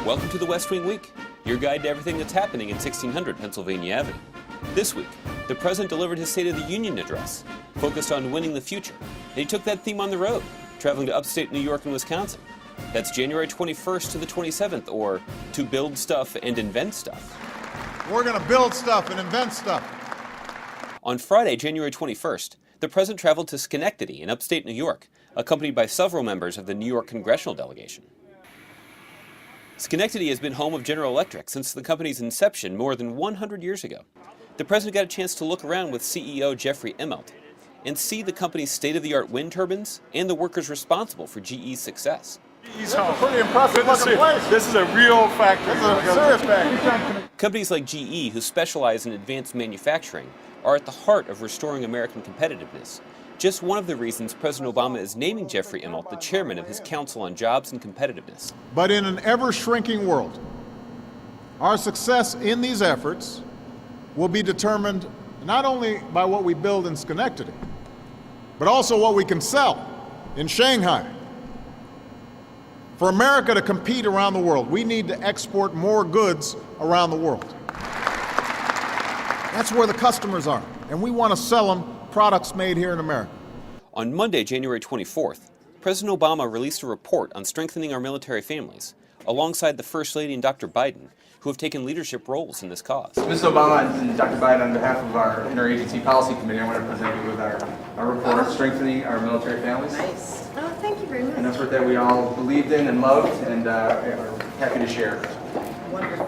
Welcome to the West Wing Week, your guide to everything that's happening in 1600 Pennsylvania Avenue. This week, the President delivered his State of the Union address, focused on winning the future. And he took that theme on the road, traveling to upstate New York and Wisconsin. That's January 21st to the 27th, or to build stuff and invent stuff. We're going to build stuff and invent stuff. On Friday, January 21st, the President traveled to Schenectady in upstate New York, accompanied by several members of the New York congressional delegation. Schenectady has been home of General Electric since the company's inception more than 100 years ago. The President got a chance to look around with CEO Jeffrey Immelt and see the company's state-of-the-art wind turbines and the workers responsible for GE's success. It's a pretty impressive looking place. This is a real factory. This is a serious factory. Companies like GE, who specialize in advanced manufacturing, are at the heart of restoring American competitiveness. Just one of the reasons President Obama is naming Jeffrey Immelt the chairman of his Council on Jobs and Competitiveness. But in an ever-shrinking world, our success in these efforts will be determined not only by what we build in Schenectady, but also what we can sell in Shanghai. For America to compete around the world, we need to export more goods around the world. That's where the customers are, and we want to sell them products made here in America. On Monday, January 24th, President Obama released a report on strengthening our military families, alongside the First Lady and Dr. Biden, who have taken leadership roles in this cause. Mr. Obama and Dr. Biden, on behalf of our Interagency Policy Committee, I want to present you with our report, Strengthening Our Military Families. Nice. Oh, thank you very much. An effort that we all believed in and loved and are happy to share. Wonderful.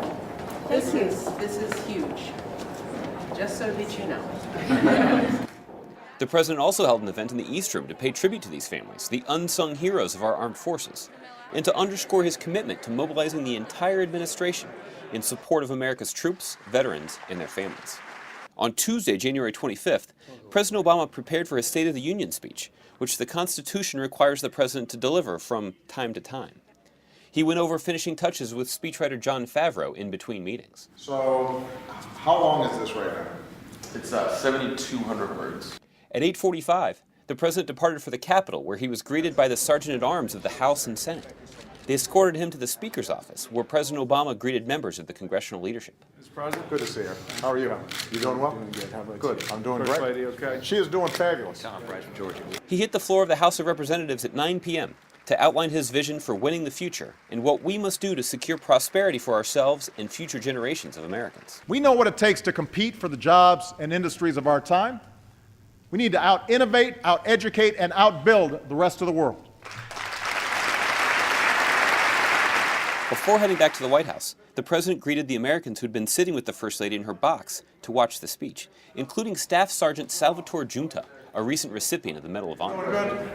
This is huge. Just so that you know. The President also held an event in the East Room to pay tribute to these families, the unsung heroes of our armed forces, and to underscore his commitment to mobilizing the entire administration in support of America's troops, veterans, and their families. On Tuesday, January 25th, President Obama prepared for his State of the Union speech, which the Constitution requires the President to deliver from time to time. He went over finishing touches with speechwriter Jon Favreau in between meetings. So, how long is this right now? It's 7,200 words. At 8:45, the President departed for the Capitol, where he was greeted by the Sergeant-at-Arms of the House and Senate. They escorted him to the Speaker's office, where President Obama greeted members of the congressional leadership. Mr. President, good to see you. How are you? You doing well? Doing good. How about Good. you? I'm doing First great. Lady, okay? She is doing fabulous. Tom Price from Georgia. He hit the floor of the House of Representatives at 9 p.m. to outline his vision for winning the future and what we must do to secure prosperity for ourselves and future generations of Americans. We know what it takes to compete for the jobs and industries of our time. We need to out-innovate, out-educate, and out-build the rest of the world. Before heading back to the White House, the President greeted the Americans who'd been sitting with the First Lady in her box to watch the speech, including Staff Sergeant Salvatore Giunta, a recent recipient of the Medal of Honor. Good.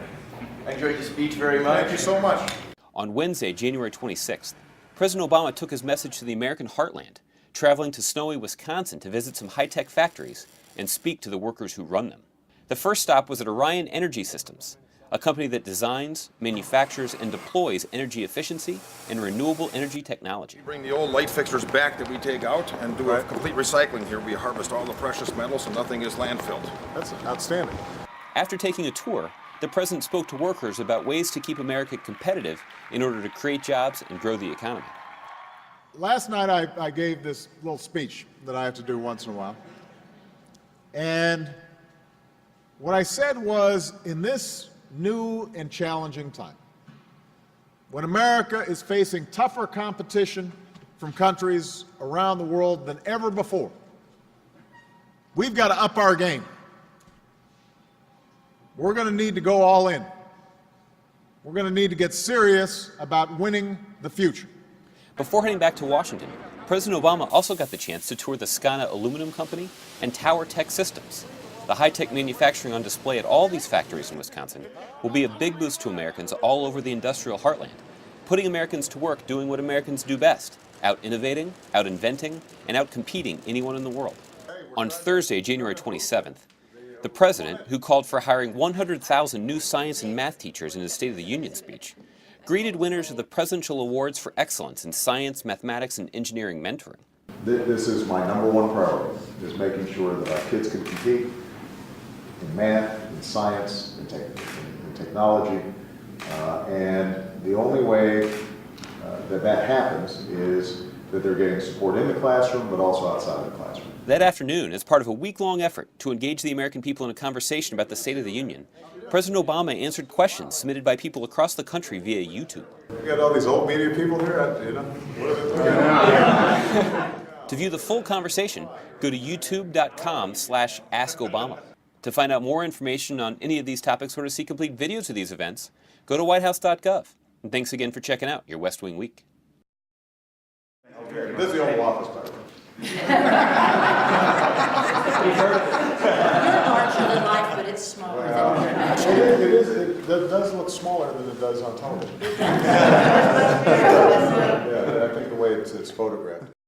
I enjoyed the speech very much. Thank you so much. On Wednesday, January 26th, President Obama took his message to the American heartland, traveling to snowy Wisconsin to visit some high-tech factories and speak to the workers who run them. The first stop was at Orion Energy Systems, a company that designs, manufactures, and deploys energy efficiency and renewable energy technology. Bring the old light fixtures back that we take out and do a complete recycling here. We harvest all the precious metals and nothing is landfilled. That's outstanding. After taking a tour, the President spoke to workers about ways to keep America competitive in order to create jobs and grow the economy. Last night I gave this little speech that I have to do once in a while. And what I said was, in this new and challenging time, when America is facing tougher competition from countries around the world than ever before, we've got to up our game. We're going to need to go all in. We're going to need to get serious about winning the future. Before heading back to Washington, President Obama also got the chance to tour the Scana Aluminum Company and Tower Tech Systems. The high-tech manufacturing on display at all these factories in Wisconsin will be a big boost to Americans all over the industrial heartland, putting Americans to work doing what Americans do best, out-innovating, out-inventing, and out-competing anyone in the world. On Thursday, January 27th, the President, who called for hiring 100,000 new science and math teachers in his State of the Union speech, greeted winners of the Presidential Awards for Excellence in Science, Mathematics, and Engineering Mentoring. This is my number one priority, is making sure that our kids can compete in math, in science, in technology, and the only way that happens is that they're getting support in the classroom, but also outside the classroom. That afternoon, as part of a week-long effort to engage the American people in a conversation about the State of the Union, President Obama answered questions submitted by people across the country via YouTube. We got all these old media people here, you know, what are they looking at? To view the full conversation, go to youtube.com/askobama. To find out more information on any of these topics or to see complete videos of these events, go to whitehouse.gov. And thanks again for checking out your West Wing Week. This is the Oval Office, by the way. You're larger than life, but it's smaller than It does look smaller than it does on television. Yeah, I think the way it's photographed.